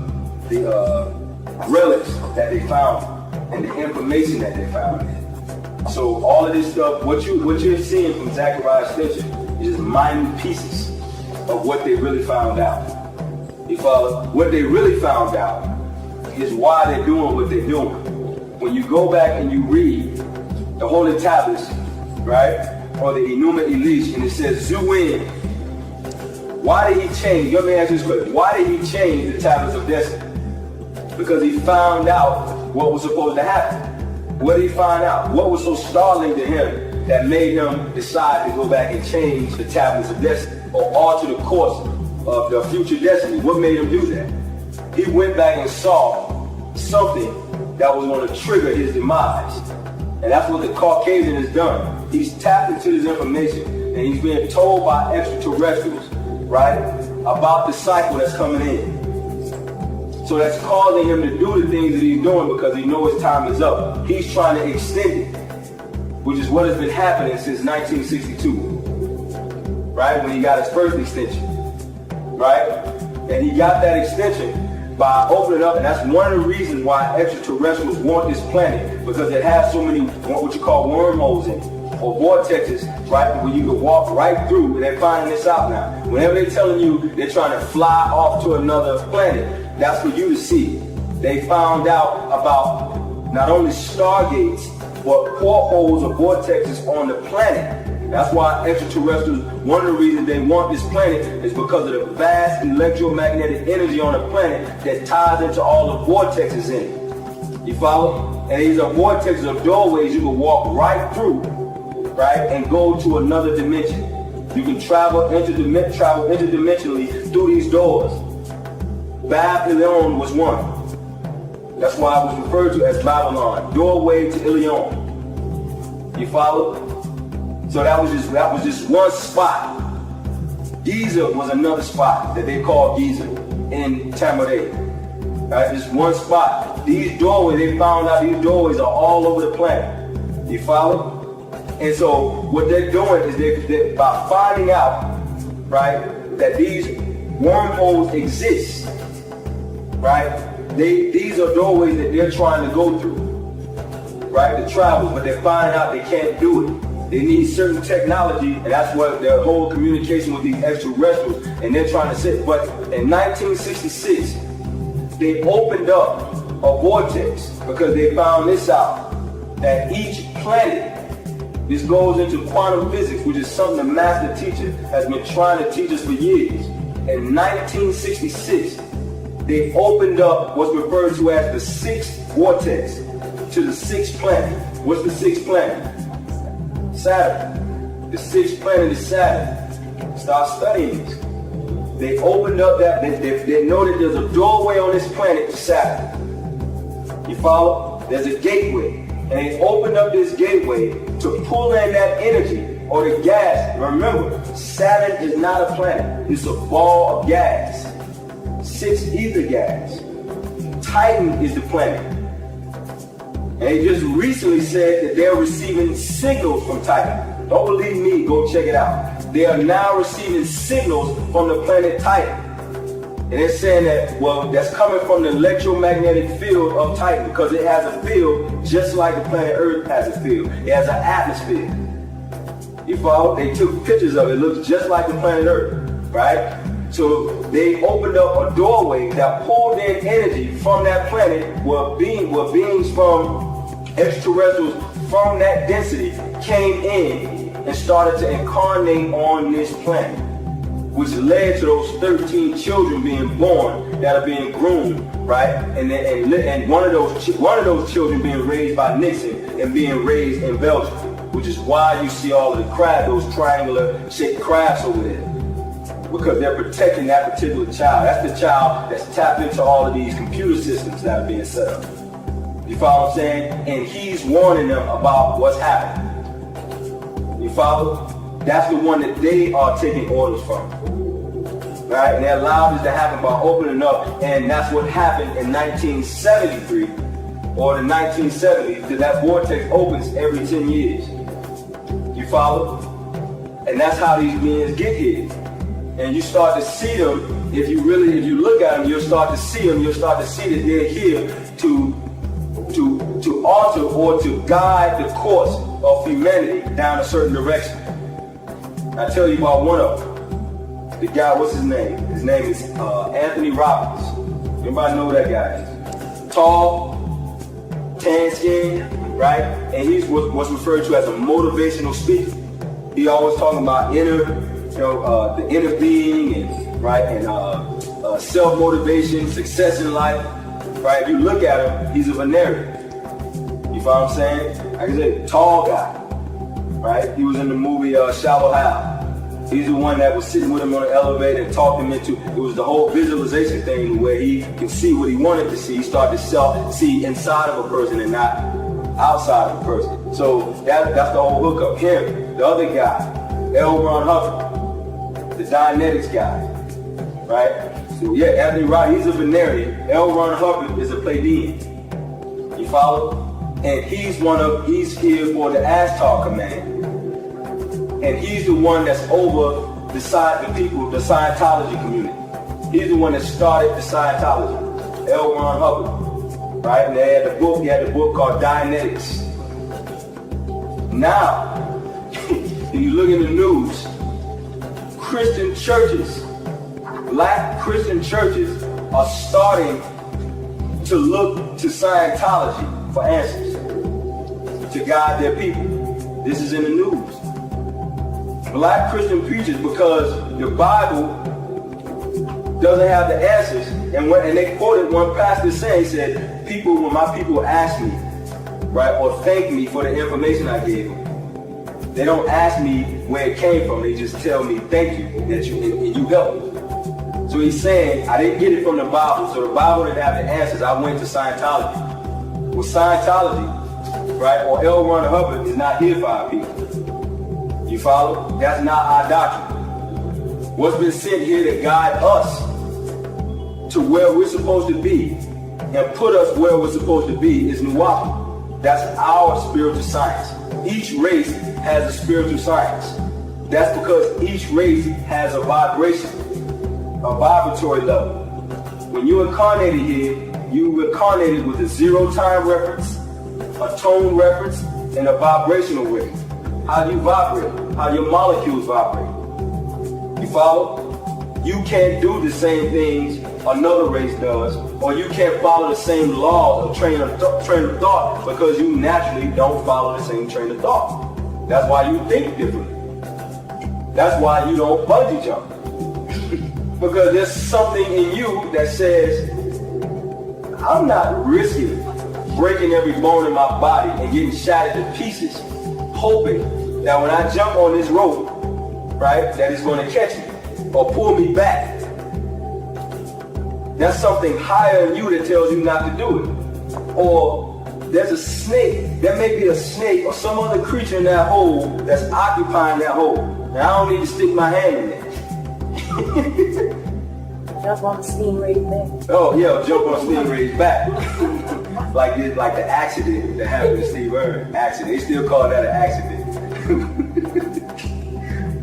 the relics that they found and the information that they found. So all of this stuff, what you're seeing from Zachariah Stinson is just minute pieces of what they really found out. You follow? What they really found out is why they're doing what they're doing. When you go back and you read the Holy Tablets, right? Or the Enuma Elish, and it says Zuin. Why did he change? Let me ask you this question. Why did he change the Tablets of Destiny? Because he found out what was supposed to happen. What did he find out? What was so startling to him that made him decide to go back and change the Tablets of Destiny or alter the course of the future destiny? What made him do that? He went back and saw something that was going to trigger his demise. And that's what the Caucasian has done. He's tapped into this information and he's being told by extraterrestrials, right, about the cycle that's coming in. So that's causing him to do the things that he's doing because he knows his time is up. He's trying to extend it, which is what has been happening since 1962, right, when he got his first extension, right? And he got that extension by opening up, and that's one of the reasons why extraterrestrials want this planet, because it has so many what you call wormholes in it, or vortexes, right, where you can walk right through, and they're finding this out now. Whenever they're telling you they're trying to fly off to another planet, that's for you to see. They found out about not only stargates, but portholes or vortexes on the planet. That's why extraterrestrials, one of the reasons they want this planet is because of the vast electromagnetic energy on the planet that ties into all the vortexes in it. You follow? And these are vortexes of doorways you can walk right through, right, and go to another dimension. You can travel interdimensionally through these doors. Bab Elion was one. That's why it was referred to as Babylon, doorway to Elion. You follow? So that was just one spot. Giza was another spot that they called Giza in Tamaray. Right, just one spot. These doorways, they found out these doorways are all over the planet. You follow? And so what they're doing is they're by finding out, right, that these wormholes exist, right? these are doorways that they're trying to go through, right? The travels, but they're finding out they can't do it. They need certain technology, and that's what their whole communication with these extraterrestrials, and they're trying to say. But in 1966, they opened up a vortex because they found this out, that each planet, this goes into quantum physics, which is something the master teacher has been trying to teach us for years. In 1966, they opened up what's referred to as the sixth vortex to the sixth planet. What's the sixth planet? Saturn. The sixth planet is Saturn. Start studying this. They opened up that, they know that there's a doorway on this planet to Saturn. You follow? There's a gateway. And they opened up this gateway to pull in that energy or the gas. Remember, Saturn is not a planet. It's a ball of gas. 6 ether gas. Titan is the planet. And they just recently said that they're receiving signals from Titan. Don't believe me, go check it out. They are now receiving signals from the planet Titan. And they're saying that, well, that's coming from the electromagnetic field of Titan because it has a field just like the planet Earth has a field. It has an atmosphere. You follow? They took pictures of it. It looks just like the planet Earth, right? So they opened up a doorway that pulled in energy from that planet where beings from extraterrestrials from that density came in and started to incarnate on this planet, which led to those 13 children being born that are being groomed, right? And one of those children being raised by Nixon and being raised in Belgium, which is why you see all of the crabs, those triangular shaped crabs over there, because they're protecting that particular child. That's the child that's tapped into all of these computer systems that are being set up. You follow what I'm saying? And he's warning them about what's happening. You follow? That's the one that they are taking orders from. Right? And they allowed this to happen by opening up. And that's what happened in 1973 or the 1970s, because that vortex opens every 10 years. You follow? And that's how these beings get here. And you start to see them, if you look at them, you'll start to see them, you'll start to see that they're here to alter or to guide the course of humanity down a certain direction. I tell you about one of them. The guy, what's his name? His name is Anthony Robbins. Anybody know who that guy is? Tall, tan skin, right? And he's what's referred to as a motivational speaker. He always talking about the inner being and right and self-motivation, success in life. Right? If you look at him, he's a Venerian. You follow what I'm saying? Like I said, tall guy. Right? He was in the movie Shallow Hal. He's the one that was sitting with him on the elevator and talked him into, it was the whole visualization thing where he can see what he wanted to see. He started to see inside of a person and not outside of a person. So that's the whole hookup. Him, the other guy, L. Ron Hubbard, the Dianetics guy. Right? So yeah, Anthony Robbins, he's a Venerian. L. Ron Hubbard is a Pleiadian. You follow? And he's here for the Ashtar command. And he's the one that's over the Scientology community. He's the one that started the Scientology. L. Ron Hubbard. Right? And he had the book called Dianetics. Now, if you look in the news, Christian churches, black Christian churches are starting to look to Scientology for answers, to guide their people. This is in the news. Black Christian preachers, because the Bible doesn't have the answers, and they quoted one pastor saying, he said, when my people ask me, right, or thank me for the information I gave them, they don't ask me where it came from, they just tell me thank you, and you helped me. So he's saying, I didn't get it from the Bible, so the Bible didn't have the answers, I went to Scientology. Well, Scientology, right, or L. Ron Hubbard is not here for our people. You follow? That's not our doctrine. What's been sent here to guide us to where we're supposed to be and put us where we're supposed to be is NWPU. That's our spiritual science. Each race has a spiritual science. That's because each race has a vibration, a vibratory level. When you incarnated here, you incarnated with a zero time reference, a tone reference, and a vibrational wave. How do you vibrate? How your molecules vibrate. You follow? You can't do the same things another race does, or you can't follow the same laws of train of thought because you naturally don't follow the same train of thought. That's why you think differently. That's why you don't bungee jump. Because there's something in you that says, I'm not risking breaking every bone in my body and getting shattered to pieces, hoping that when I jump on this rope, right, that it's going to catch me or pull me back. That's something higher in you that tells you not to do it. Or there's a snake, there may be a snake or some other creature in that hole that's occupying that hole. And I don't need to stick my hand in there. Jump on the stingray's back. Oh yeah, jump on stingray's back. like the accident that happened to Steve Irwin. Accident. They still call that an accident.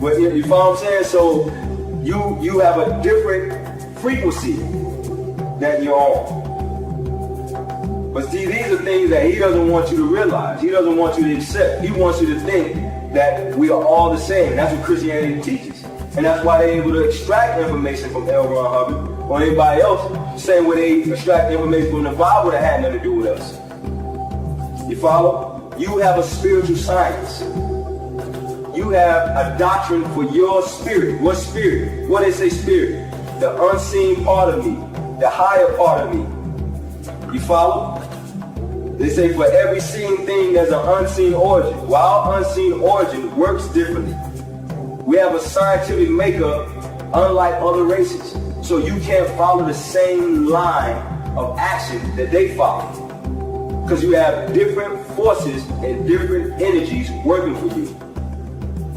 But you follow what I'm saying? So you have a different frequency that you're on. But see, these are things that he doesn't want you to realize. He doesn't want you to accept. He wants you to think that we are all the same. And that's what Christianity teaches. And that's why they're able to extract information from L. Ron Hubbard or anybody else, the same way they extract information from the Bible that had nothing to do with us. You follow? You have a spiritual science. You have a doctrine for your spirit. What spirit? What they say spirit? The unseen part of me. The higher part of me. You follow? They say for every seen thing there's an unseen origin. While unseen origin works differently. We have a scientific makeup unlike other races. So you can't follow the same line of action that they follow. Because you have different forces and different energies working for you.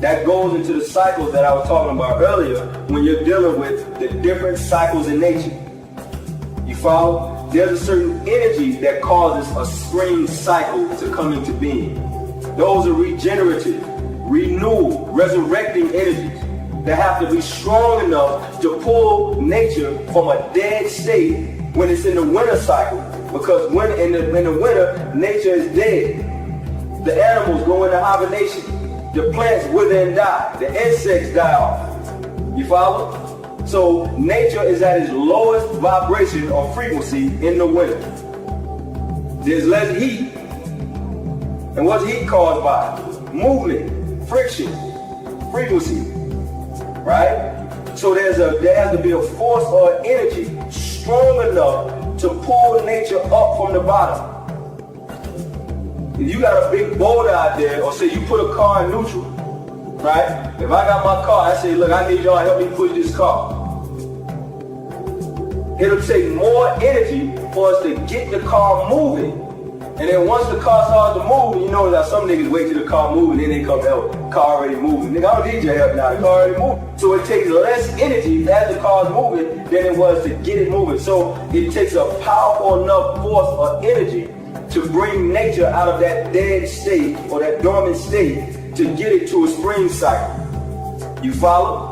That goes into the cycles that I was talking about earlier when you're dealing with the different cycles in nature. You follow? There's a certain energy that causes a spring cycle to come into being. Those are regenerative, renewal, resurrecting energies that have to be strong enough to pull nature from a dead state when it's in the winter cycle. Because when in the winter, nature is dead. The animals go into hibernation. The plants wither and die. The insects die off. You follow? So nature is at its lowest vibration or frequency in the winter. There's less heat. And what's heat caused by? Movement, friction, frequency. Right? So there has to be a force or an energy strong enough to pull nature up from the bottom. If you got a big boulder out there, or say you put a car in neutral, right? If I got my car, I say, look, I need y'all to help me push this car. It'll take more energy for us to get the car moving. And then once the car starts to move, you know that some niggas wait till the car moves and then they come help. Car already moving. Nigga, I don't need your help now. The car already moving. So it takes less energy as the car's moving than it was to get it moving. So it takes a powerful enough force or energy to bring nature out of that dead state or that dormant state to get it to a spring cycle. You follow?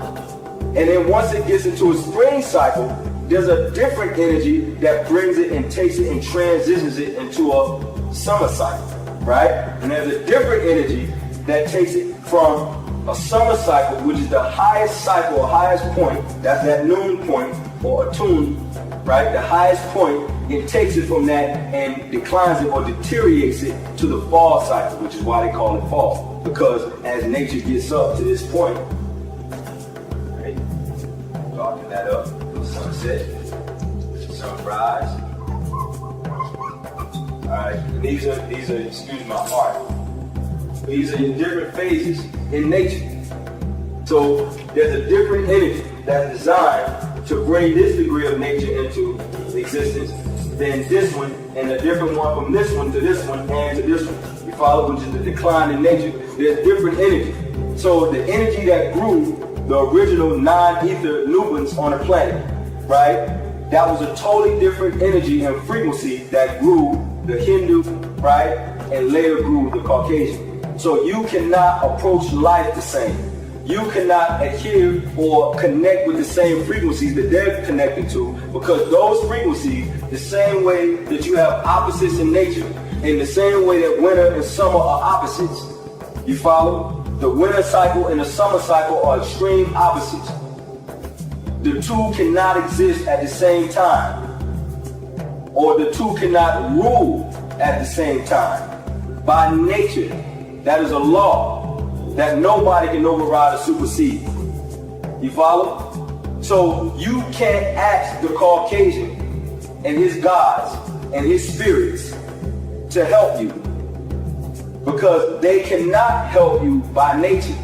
And then once it gets into a spring cycle, there's a different energy that brings it and takes it and transitions it into a summer cycle, right? And there's a different energy that takes it from a summer cycle, which is the highest cycle or highest point, that's that noon point or attune, right? The highest point, it takes it from that and declines it or deteriorates it to the fall cycle, which is why they call it fall. Because as nature gets up to this point, right? Darken that up. Sunset, sunrise. Alright, these are, excuse my art. These are different phases in nature. So there's a different energy that's designed to bring this degree of nature into existence than this one, and a different one from this one to this one and to this one. You follow, which is the decline in nature. There's different energy. So the energy that grew the original non-ether Nubans on the planet, right? That was a totally different energy and frequency that grew the Hindu, right? And later grew the Caucasian. So you cannot approach life the same. you cannot adhere or connect with the same frequencies that they're connected to, because those frequencies, the same way that you have opposites in nature, in the same way that winter and summer are opposites. You follow? The winter cycle and the summer cycle are extreme opposites. The two cannot exist at the same time, or the two cannot rule at the same time. By nature, that is a law that nobody can override or supersede. You follow? So you can't ask the Caucasian and his gods and his spirits to help you, because they cannot help you by nature.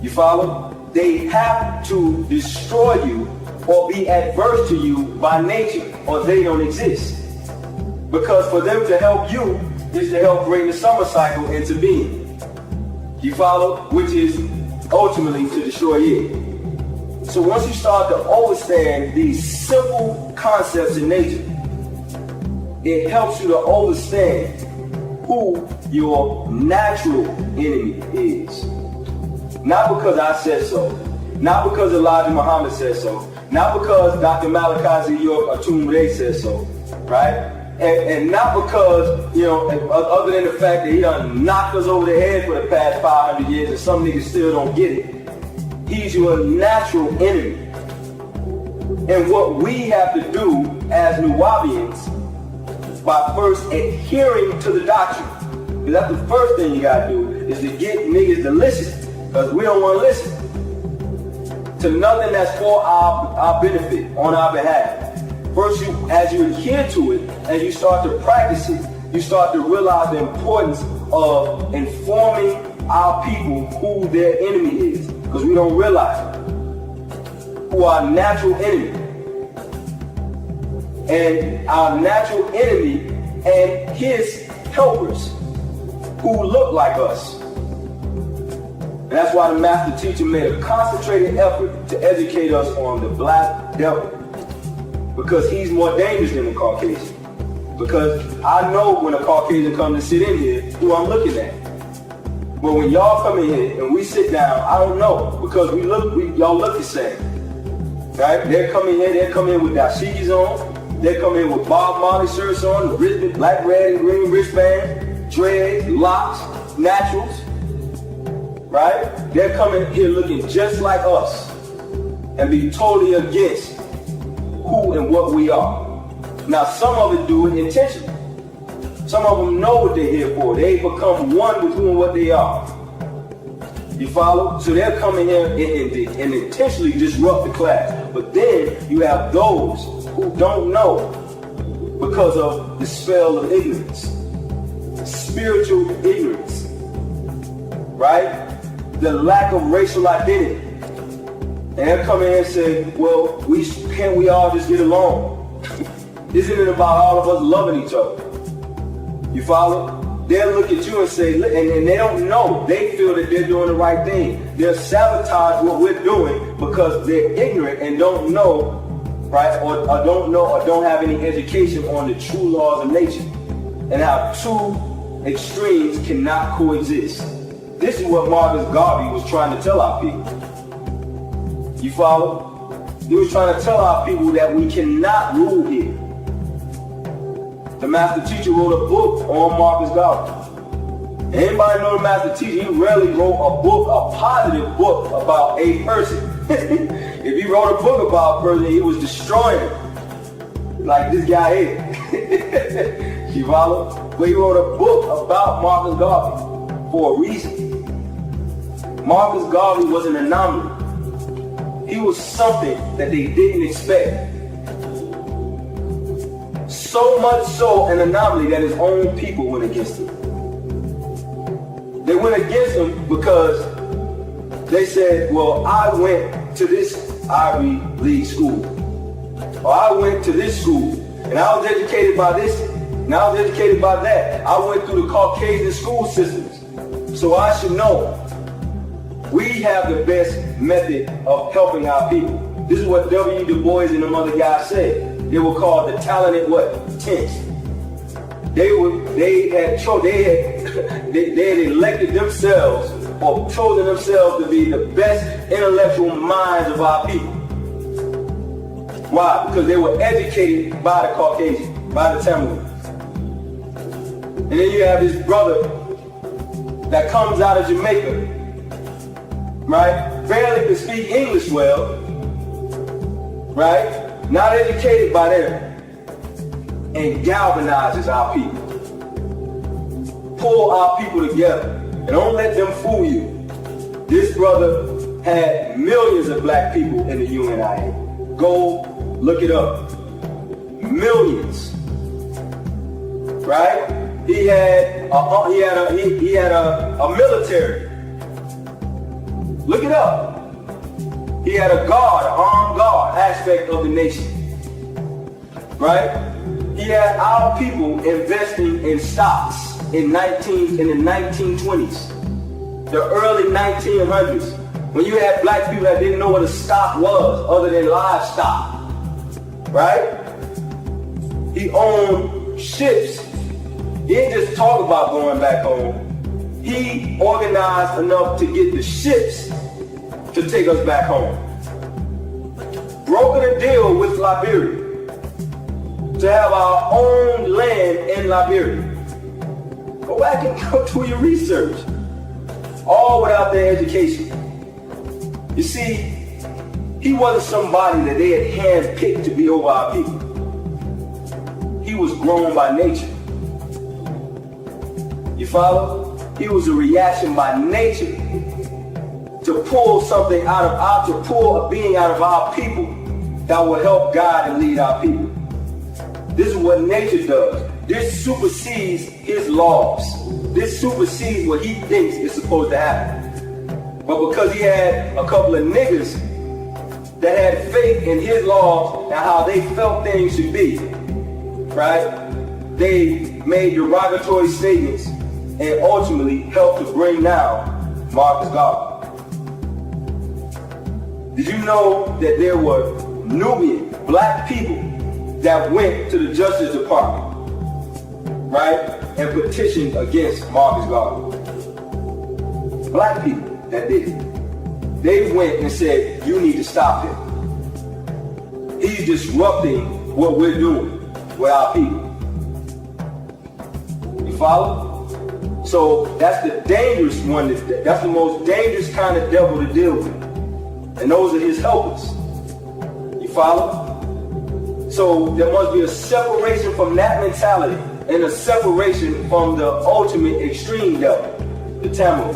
You follow? They have to destroy you or be adverse to you by nature, or they don't exist. Because for them to help you is to help bring the summer cycle into being. You follow? Which is ultimately to destroy it. So once you start to understand these simple concepts in nature, it helps you to understand who your natural enemy is. Not because I said so, not because Elijah Muhammad said so, not because Dr. Malachi Z. York Atumre said so, right? And not because, you know, other than the fact that he done knocked us over the head for the past 500 years and some niggas still don't get it. He's your natural enemy. And what we have to do as Nuwabians, by first adhering to the doctrine, because that's the first thing you gotta do, is to get niggas to listen, because we don't want to listen to nothing that's for our benefit, on our behalf. First, as you adhere to it, and you start to practice it, you start to realize the importance of informing our people who their enemy is, because we don't realize who our natural enemy. And our natural enemy and his helpers who look like us. And that's why the master teacher made a concentrated effort to educate us on the black devil. Because he's more dangerous than the Caucasian. Because I know when a Caucasian comes to sit in here, who I'm looking at. But when y'all come in here and we sit down, I don't know. Because y'all look the same. Right? They're coming in with dashikis on. They come in with Bob Marley shirts on, wristband, black, red, and green wristband, dreads, locks, naturals. Right? They're coming here looking just like us and be totally against who and what we are. Now, some of it do it intentionally. Some of them know what they're here for. They become one with who and what they are. You follow? So they're coming here and intentionally disrupt the class. But then you have those who don't know because of the spell of ignorance. Spiritual ignorance. Right? The lack of racial identity. And they'll come in and say, well, can't we all just get along? Isn't it about all of us loving each other? You follow? They'll look at you and say, and they don't know. They feel that they're doing the right thing. They'll sabotage what we're doing because they're ignorant and don't know, right? Or don't know or don't have any education on the true laws of nature and how two extremes cannot coexist. This is what Marcus Garvey was trying to tell our people. You follow? He was trying to tell our people that we cannot rule here. The master teacher wrote a book on Marcus Garvey. Anybody know the master teacher? He rarely wrote a positive book about a person. If he wrote a book about a person, he was destroying him. Like this guy here. You follow? But he wrote a book about Marcus Garvey for a reason. Marcus Garvey was an anomaly. He was something that they didn't expect. So much so an anomaly that his own people went against him. They went against him because they said, well, I went to this Ivy League school. Or I went to this school. And I was educated by this. And I was educated by that. I went through the Caucasian school systems. So I should know. We have the best method of helping our people. This is what W. Du Bois and them other guys said. They were called the talented what? Tenth. They had elected themselves or chosen themselves to be the best intellectual minds of our people. Why? Because they were educated by the Caucasian, by the Tamil. And then you have this brother that comes out of Jamaica, right? Barely can speak English well, right? Not educated by them, and galvanizes our people. Pull our people together, and don't let them fool you. This brother had millions of black people in the UNIA. Go look it up. Millions, right? He had a military. Look it up. He had a guard, an armed guard aspect of the nation, right? He had our people investing in stocks in the 1920s, the early 1900s, when you had black people that didn't know what a stock was other than livestock, right? He owned ships. He didn't just talk about going back home. He organized enough to get the ships to take us back home. Broken a deal with Liberia to have our own land in Liberia. Go back and go do your research. All without their education. You see, he wasn't somebody that they had handpicked to be over our people. He was grown by nature. You follow? He was a reaction by nature to pull something to pull a being out of our people that will help guide and lead our people. This is what nature does. This supersedes his laws. This supersedes what he thinks is supposed to happen. But because he had a couple of niggas that had faith in his laws and how they felt things should be, right? They made derogatory statements and ultimately helped to bring down Marcus Garvey. Did you know that there were Nubian black people that went to the Justice Department, right, and petitioned against Marcus Garvey? Black people that did it. They went and said, you need to stop him. He's disrupting what we're doing with our people. You follow? So that's the dangerous one. That's the most dangerous kind of devil to deal with. And those are his helpers. You follow? So there must be a separation from that mentality and a separation from the ultimate extreme devil, the Tamil.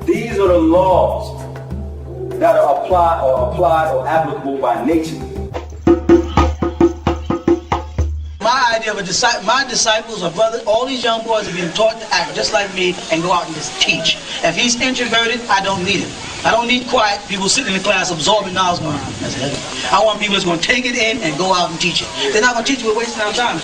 These are the laws that are applied or applicable by nature. My idea of a disciple, my disciples are brothers, all these young boys are being taught to act just like me and go out and just teach. If he's introverted, I don't need him. I don't need quiet people sitting in the class absorbing knowledge. I want people that's going to take it in and go out and teach it. They're not going to teach it, we're wasting our time.